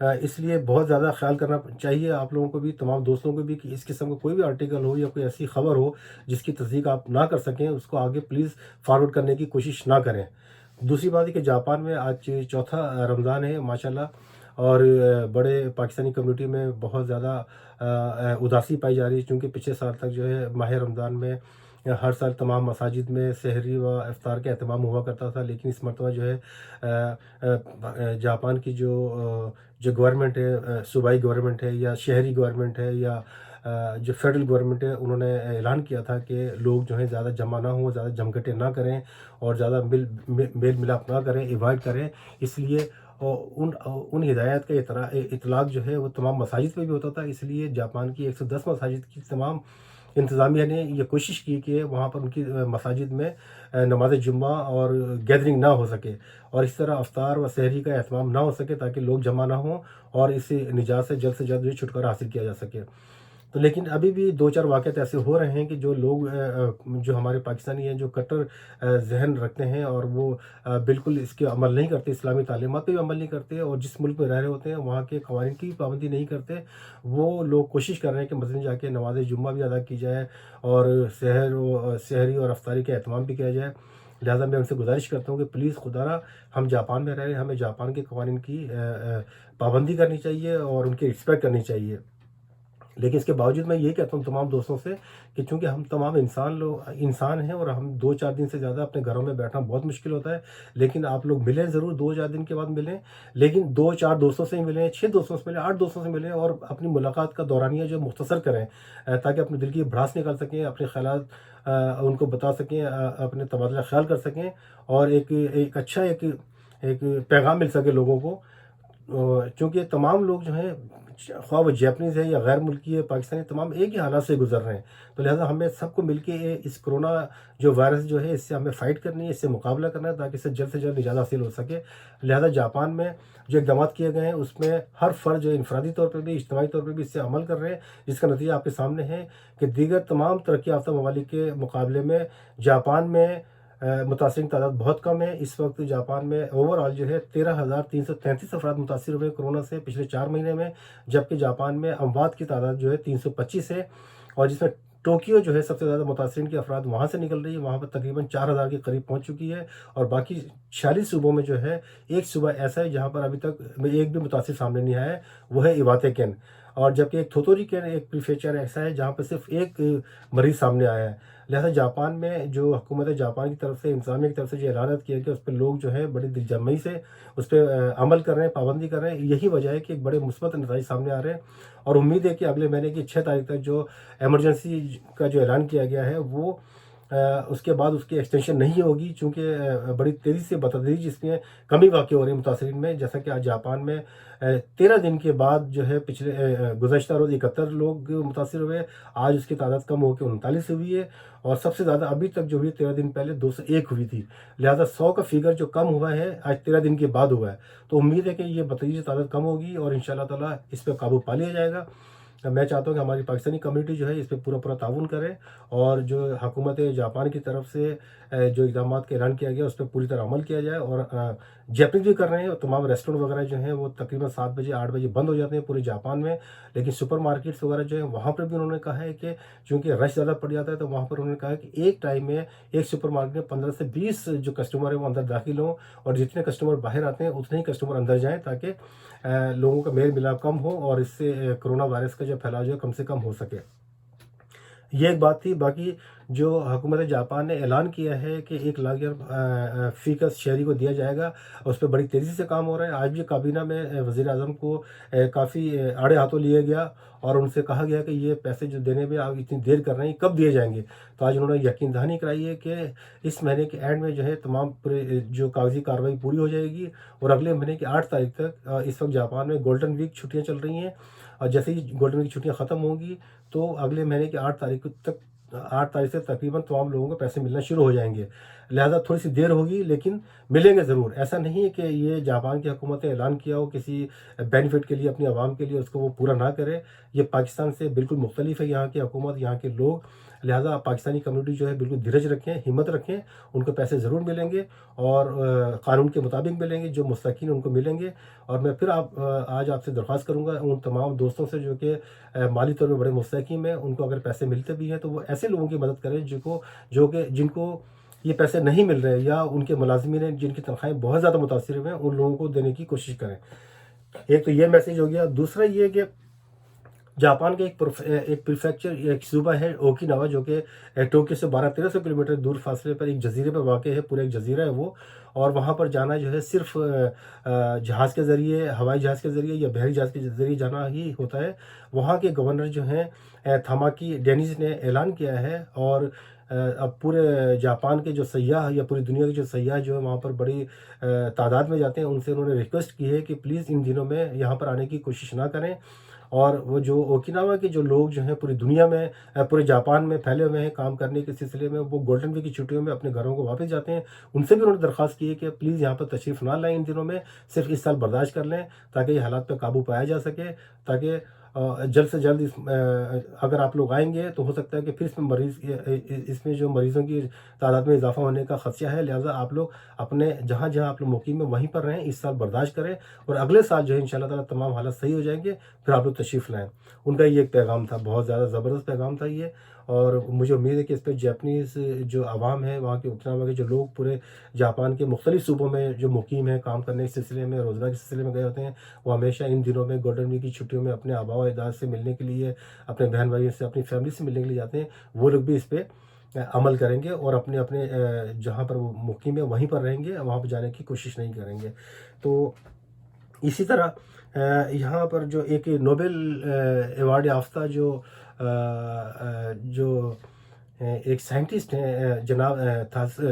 اس لیے بہت زیادہ خیال کرنا چاہیے آپ لوگوں کو بھی، تمام دوستوں کو بھی، کہ اس قسم کا کوئی بھی آرٹیکل ہو یا کوئی ایسی خبر ہو جس کی تصدیق آپ نہ کر سکیں، اس کو آگے پلیز فارورڈ کرنے کی کوشش نہ کریں۔ دوسری بات ہے کہ جاپان میں آج چوتھا رمضان ہے ماشاءاللہ، اور بڑے پاکستانی کمیونٹی میں بہت زیادہ اداسی پائی جا رہی ہے، چونکہ پچھلے سال تک جو ہے ماہ رمضان میں ہر سال تمام مساجد میں سحری و افطار کا اہتمام ہوا کرتا تھا، لیکن اس مرتبہ جو ہے جاپان کی جو گورنمنٹ ہے، صوبائی گورنمنٹ ہے یا شہری گورنمنٹ ہے یا جو فیڈرل گورنمنٹ ہے، انہوں نے اعلان کیا تھا کہ لوگ جو ہیں زیادہ جمع نہ ہوں، زیادہ جمگھٹے نہ کریں اور زیادہ میل ملاپ نہ کریں، ایوائڈ کریں۔ اس لیے ان ہدایات کا اطلاق جو ہے وہ تمام مساجد پہ بھی ہوتا تھا، اس لیے جاپان کی 110 مساجد کی تمام انتظامیہ نے یہ کوشش کی کہ وہاں پر ان کی مساجد میں نماز جمعہ اور گیدرنگ نہ ہو سکے، اور اس طرح افطار و سحری کا اہتمام نہ ہو سکے، تاکہ لوگ جمع نہ ہوں اور اس نجات سے جلد یہ چھٹکارا حاصل کیا جا سکے۔ تو لیکن ابھی بھی دو چار واقعات ایسے ہو رہے ہیں کہ جو لوگ جو ہمارے پاکستانی ہیں، جو کٹر ذہن رکھتے ہیں اور وہ بالکل اس کے عمل نہیں کرتے، اسلامی تعلیمات پہ بھی عمل نہیں کرتے، اور جس ملک میں رہ رہے ہوتے ہیں وہاں کے قوانین کی بھی پابندی نہیں کرتے، وہ لوگ کوشش کر رہے ہیں کہ مسجد میں جا کے نماز جمعہ بھی ادا کی جائے اور سحری اور افطاری کا اہتمام بھی کیا جائے۔ لہٰذا میں ان سے گزارش کرتا ہوں کہ پلیز خدا را، ہم جاپان میں رہ رہے ہیں، ہمیں جاپان کے قوانین کی پابندی کرنی چاہیے اور ان کی رسپیکٹ کرنی چاہیے۔ لیکن اس کے باوجود میں یہ کہتا ہوں تمام دوستوں سے کہ چونکہ ہم تمام انسان ہیں اور ہم 2-4 دن سے زیادہ اپنے گھروں میں بیٹھنا بہت مشکل ہوتا ہے، لیکن آپ لوگ ملیں ضرور، 2-4 دن کے بعد ملیں، لیکن 2-4 دوستوں سے ہی ملیں، 6 دوستوں سے ملیں، 8 دوستوں سے ملیں، اور اپنی ملاقات کا دورانیہ جو مختصر کریں، تاکہ اپنے دل کی بھڑاس نکال سکیں، اپنے خیالات ان کو بتا سکیں، اپنے تبادلہ خیال کر سکیں، اور ایک اچھا ایک پیغام مل سکے لوگوں کو۔ چونکہ تمام لوگ جو ہیں، خواہ وہ جیپنیز ہے یا غیر ملکی ہے، پاکستانی، تمام ایک ہی حالات سے گزر رہے ہیں، تو لہٰذا ہمیں سب کو مل کے اس کرونا جو وائرس جو ہے، اس سے ہمیں فائٹ کرنی ہے، اس سے مقابلہ کرنا ہے، تاکہ اس سے جلد نجات حاصل ہو سکے۔ لہٰذا جاپان میں جو اقدامات کیے گئے ہیں، اس میں ہر فرد جو انفرادی طور پہ بھی، اجتماعی طور پہ بھی اس سے عمل کر رہے ہیں، جس کا نتیجہ آپ کے سامنے ہے کہ دیگر تمام ترقی یافتہ ممالک کے مقابلے میں جاپان میں متاثرین کی تعداد بہت کم ہے۔ اس وقت جاپان میں اوور آل جو ہے 13,333 افراد متاثر ہوئے کرونا سے پچھلے 4 مہینے میں، جبکہ جاپان میں اموات کی تعداد جو ہے 325 ہے، اور جس میں ٹوکیو جو ہے سب سے زیادہ متاثرین کے افراد وہاں سے نکل رہی ہے، وہاں پر تقریباً 4,000 کے قریب پہنچ چکی ہے، اور باقی 46 صوبوں میں جو ہے ایک صوبہ ایسا ہے جہاں پر ابھی تک ایک بھی متاثر سامنے نہیں آیا ہے، وہ ہے ایواتے کین، اور جبکہ ایک تھوتوری کین، ایک پریفیکچر ایسا ہے جہاں پر صرف ایک مریض سامنے آیا ہے۔ لہٰذا جاپان میں جو حکومت جاپان کی طرف سے، انتظامیہ کی طرف سے جو اعلانات کیا گیا، اس پہ لوگ جو ہے بڑی دل جمعی سے اس پہ عمل کر رہے ہیں، پابندی کر رہے ہیں، یہی وجہ ہے کہ ایک بڑے مثبت نتائج سامنے آ رہے ہیں، اور امید ہے کہ اگلے مہینے کی 6 تاریخ تک جو ایمرجنسی کا جو اعلان کیا گیا ہے، وہ اس کے بعد اس کی ایکسٹینشن نہیں ہوگی، چونکہ بڑی تیزی سے بتدریج اس میں کمی واقع ہو رہی ہے متاثرین میں، جیسا کہ آج جاپان میں 13 دن کے بعد جو ہے پچھلے گزشتہ روز 71 لوگ متاثر ہوئے، آج اس کی تعداد کم ہو کے 39 ہوئی ہے، اور سب سے زیادہ ابھی تک جو ہوئی 13 دن پہلے 201 ہوئی تھی۔ لہٰذا 100 کا فگر جو کم ہوا ہے آج 13 دن کے بعد ہوا ہے، تو امید ہے کہ یہ بتدریج تعداد کم ہوگی اور انشاءاللہ تعالیٰ اس پہ قابو پا لیا جائے گا۔ میں چاہتا ہوں کہ ہماری پاکستانی کمیونٹی جو ہے اس پہ پورا تعاون کرے، اور جو حکومت جاپان کی طرف سے جو اقدامات کا اعلان کیا گیا اس پہ پوری طرح عمل کیا جائے، اور جیپنیز بھی کر رہے ہیں، اور تمام ریسٹورینٹ وغیرہ جو ہیں وہ تقریباً 7 بجے 8 بجے بند ہو جاتے ہیں پورے جاپان میں، لیکن سپر مارکیٹس وغیرہ جو ہیں وہاں پر بھی انہوں نے کہا ہے کہ چونکہ رش زیادہ پڑ جاتا ہے، تو وہاں پر انہوں نے کہا ہے کہ ایک ٹائم میں ایک سپر مارکیٹ میں 15 سے 20 جو کسٹمر ہیں وہ اندر داخل ہوں، اور جتنے کسٹمر باہر آتے ہیں اتنے ہی کسٹمر اندر جائیں، تاکہ لوگوں کا میل ملاپ کم ہو اور اس سے کرونا وائرس کا جو پھیلاؤ جو ہے کم سے کم ہو سکے۔ یہ ایک بات تھی۔ باقی جو حکومت جاپان نے اعلان کیا ہے کہ 1 لاکھ فی کس شہری کو دیا جائے گا، اس پہ بڑی تیزی سے کام ہو رہا ہے۔ آج بھی کابینہ میں وزیر اعظم کو کافی آڑے ہاتھوں لیا گیا، اور ان سے کہا گیا کہ یہ پیسے جو دینے میں آپ اتنی دیر کر رہے ہیں کب دیے جائیں گے، تو آج انہوں نے یقین دہانی کرائی ہے کہ اس مہینے کے اینڈ میں جو ہے تمام جو کاغذی کارروائی پوری ہو جائے گی، اور اگلے مہینے کی 8 تاریخ تک اس وقت جاپان میں گولڈن ویک چھٹیاں چل رہی ہیں، اور جیسے ہی گولڈن ویک چھٹیاں ختم ہوں گی تو اگلے مہینے کی 8 تاریخ سے تقریباً تمام لوگوں کو پیسے ملنا شروع ہو جائیں گے۔ لہٰذا تھوڑی سی دیر ہوگی لیکن ملیں گے ضرور. ایسا نہیں ہے کہ یہ جاپان کی حکومت نے اعلان کیا ہو کسی بینیفٹ کے لیے, اپنی عوام کے لیے, اس کو وہ پورا نہ کرے. یہ پاکستان سے بالکل مختلف ہے یہاں کی حکومت, یہاں کے لوگ. لہٰذا پاکستانی کمیونٹی جو ہے بالکل دھیرج رکھیں, ہمت رکھیں. ان کو پیسے ضرور ملیں گے اور قانون کے مطابق ملیں گے, جو مستحقین ان کو ملیں گے. اور میں پھر آج آپ سے درخواست کروں گا ان تمام دوستوں سے جو کہ مالی طور پہ بڑے مستحقین ہیں, ان کو اگر پیسے ملتے بھی ہیں تو وہ ایسے لوگوں کی مدد کریں جن کو یہ پیسے نہیں مل رہے, یا ان کے ملازمین ہیں جن کی تنخواہیں بہت زیادہ متاثر ہوئے ہیں, ان لوگوں کو دینے کی کوشش کریں. ایک تو یہ میسیج ہو گیا. دوسرا یہ کہ جاپان کا ایک پریفیکچر, ایک صوبہ ہے اوکیناوا, جو کہ ٹوکیو سے 1200-1300 کلومیٹر دور فاصلے پر ایک جزیرے پر واقع ہے. پورا ایک جزیرہ ہے وہ, اور وہاں پر جانا جو ہے صرف جہاز کے ذریعے, ہوائی جہاز کے ذریعے یا بحری جہاز کے ذریعے جانا ہی ہوتا ہے. وہاں کے گورنر جو ہیں تھاماکی ڈینیز نے اعلان کیا ہے, اور اب پورے جاپان کے جو سیاح یا پوری دنیا کے جو سیاح جو ہے وہاں پر بڑی تعداد میں جاتے ہیں, ان سے انہوں نے ریکویسٹ کی ہے کہ پلیز ان دنوں میں یہاں پر آنے کی کوشش نہ کریں. اور وہ جو اوکیناوا کے جو لوگ جو ہیں پوری دنیا میں, پورے جاپان میں پھیلے ہوئے ہیں کام کرنے کے سلسلے میں, وہ گولڈن ویک کی چھٹیوں میں اپنے گھروں کو واپس جاتے ہیں. ان سے بھی انہوں نے درخواست کی ہے کہ پلیز یہاں پر تشریف نہ لائیں ان دنوں میں, صرف اس سال برداشت کر لیں تاکہ یہ حالات پہ قابو پایا جا سکے, تاکہ جلد سے جلد اگر آپ لوگ آئیں گے تو ہو سکتا ہے کہ پھر اس میں جو مریضوں کی تعداد میں اضافہ ہونے کا خدشہ ہے. لہٰذا آپ لوگ اپنے جہاں آپ لوگ مقیم ہیں وہیں پر رہیں, اس سال برداشت کریں, اور اگلے سال جو ہے انشاءاللہ تعالیٰ تمام حالات صحیح ہو جائیں گے, پھر آپ لوگ تشریف لائیں. ان کا یہ ایک پیغام تھا, بہت زیادہ زبردست پیغام تھا یہ. اور مجھے امید ہے کہ اس پہ جاپنیز جو عوام ہے, وہاں کے اوکیناوا کے جو لوگ پورے جاپان کے مختلف صوبوں میں جو مقیم ہیں, کام کرنے کے سلسلے میں, روزگار کے سلسلے میں گئے ہوتے ہیں, وہ ہمیشہ ان دنوں میں گولڈن ویک کی چھٹیوں میں اپنے آباء و اجداد سے ملنے کے لیے, اپنے بہن بھائیوں سے, اپنی فیملی سے ملنے کے لیے جاتے ہیں. وہ لوگ بھی اس پہ عمل کریں گے اور اپنے جہاں پر وہ مقیم ہے وہیں پر رہیں گے, وہاں پہ جانے کی کوشش نہیں کریں گے. تو اسی طرح یہاں پر جو ایک نوبل ایوارڈ یافتہ جو ایک سائنٹسٹ ہیں جناب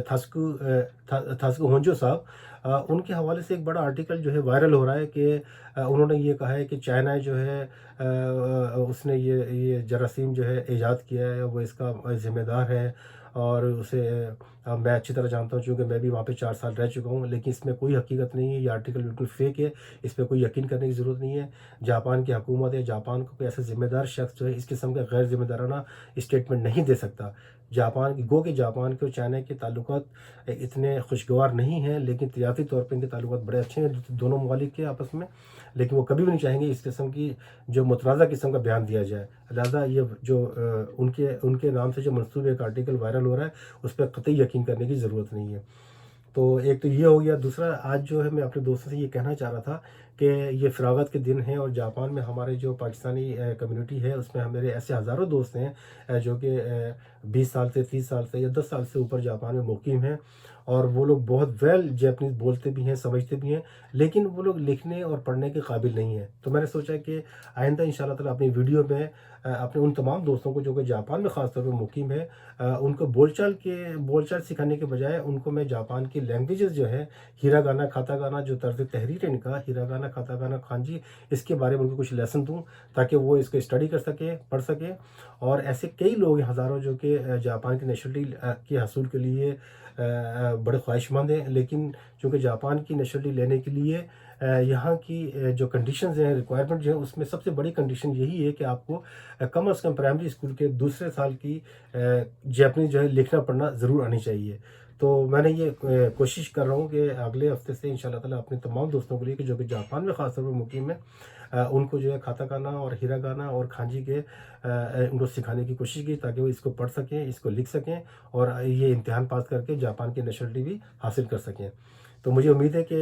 تھاسکو ہونجو صاحب, ان کے حوالے سے ایک بڑا آرٹیکل جو ہے وائرل ہو رہا ہے کہ انہوں نے یہ کہا ہے کہ چائنا جو ہے اس نے یہ جراثیم جو ہے ایجاد کیا ہے, وہ اس کا ذمہ دار ہے. اور اسے میں اچھی طرح جانتا ہوں چونکہ میں بھی وہاں پہ 4 سال رہ چکا ہوں, لیکن اس میں کوئی حقیقت نہیں ہے. یہ آرٹیکل بالکل فیک ہے, اس پہ کوئی یقین کرنے کی ضرورت نہیں ہے. جاپان کی حکومت ہے, جاپان کو کوئی ایسا ذمہ دار شخص جو ہے اس قسم کا غیر ذمہ دارانہ اسٹیٹمنٹ نہیں دے سکتا. جاپان کے اور چائنا کے تعلقات اتنے خوشگوار نہیں ہیں, لیکن تجارتی طور پہ ان کے تعلقات بڑے اچھے ہیں دونوں ممالک کے آپس میں. لیکن وہ کبھی بھی نہیں چاہیں گے اس قسم کی جو متنازع قسم کا بیان دیا جائے. لہٰذا یہ جو ان کے نام سے جو منسوب ایک آرٹیکل وائرل ہو رہا ہے, اس پہ قطعی یقین کرنے کی ضرورت نہیں ہے. تو ایک تو یہ ہو گیا. دوسرا, آج جو ہے میں اپنے دوستوں سے یہ کہنا چاہ رہا تھا کہ یہ فراغت کے دن ہیں, اور جاپان میں ہمارے جو پاکستانی کمیونٹی ہے اس میں میرے ایسے ہزاروں دوست ہیں جو کہ 20 سال سے, 30 سال سے یا 10 سال سے اوپر جاپان میں مقیم ہیں, اور وہ لوگ بہت ویل جیپنیز بولتے بھی ہیں, سمجھتے بھی ہیں, لیکن وہ لوگ لکھنے اور پڑھنے کے قابل نہیں ہیں. تو میں نے سوچا کہ آئندہ انشاءاللہ تعالیٰ اپنی ویڈیو میں اپنے ان تمام دوستوں کو جو کہ جاپان میں خاص طور پہ مقیم ہے, ان کو بول چال سکھانے کے بجائے ان کو میں جاپان کی لینگویجز جو ہے, ہیرا گانا, کھاتا گانا, جو طرز تحریر ہے ان کا, ہیرا گانا, کھاتا گانا, کھانجی, اس کے بارے میں ان کو کچھ لیسن دوں تاکہ وہ اس کو اسٹڈی کر سکے, پڑھ سکے. اور ایسے کئی لوگ ہیں, ہزاروں, جو کہ جاپان کی نیشنلٹی کے حصول کے لیے بڑے خواہش مند ہیں, لیکن چونکہ جاپان کی نیشنلٹی لینے کے لیے یہاں کی جو کنڈیشنز ہیں, ریکوائرمنٹ جو ہے, اس میں سب سے بڑی کنڈیشن یہی ہے کہ آپ کو کم از کم پرائمری اسکول کے دوسرے سال کی جاپنیز جو ہے لکھنا پڑھنا ضرور آنی چاہیے. تو میں نے یہ کوشش کر رہا ہوں کہ اگلے ہفتے سے انشاءاللہ تعالیٰ اپنے تمام دوستوں کے لیے کہ جو کہ جاپان میں خاص طور پر مقیم ہے, ان کو جو ہے کھاتا گانا اور ہیرا گانا اور کھانجی کے ان کو سکھانے کی کوشش کی, تاکہ وہ اس کو پڑھ سکیں, اس کو لکھ سکیں, اور یہ امتحان پاس کر کے جاپان کی نیشنلٹی بھی حاصل کر سکیں. تو مجھے امید ہے کہ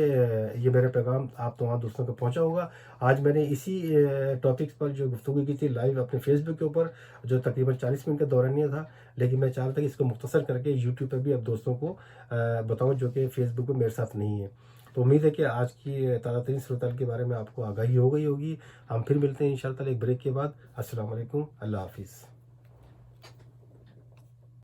یہ میرا پیغام آپ تمام دوستوں کو پہنچا ہوگا. آج میں نے اسی ٹاپکس پر جو گفتگو کی تھی لائیو اپنے فیس بک کے اوپر, جو تقریباً 40 منٹ کا دورانیہ تھا, لیکن میں چاہتا کہ اس کو مختصر کر کے یوٹیوب پہ بھی اب دوستوں کو بتاؤں جو کہ فیس بک پہ میرے ساتھ نہیں ہے. تو امید ہے کہ آج کی تازہ ترین صورتحال کے بارے میں آپ کو آگاہی ہو گئی ہوگی. ہم پھر ملتے ہیں انشاءاللہ ایک بریک کے بعد. السلام علیکم, اللہ حافظ.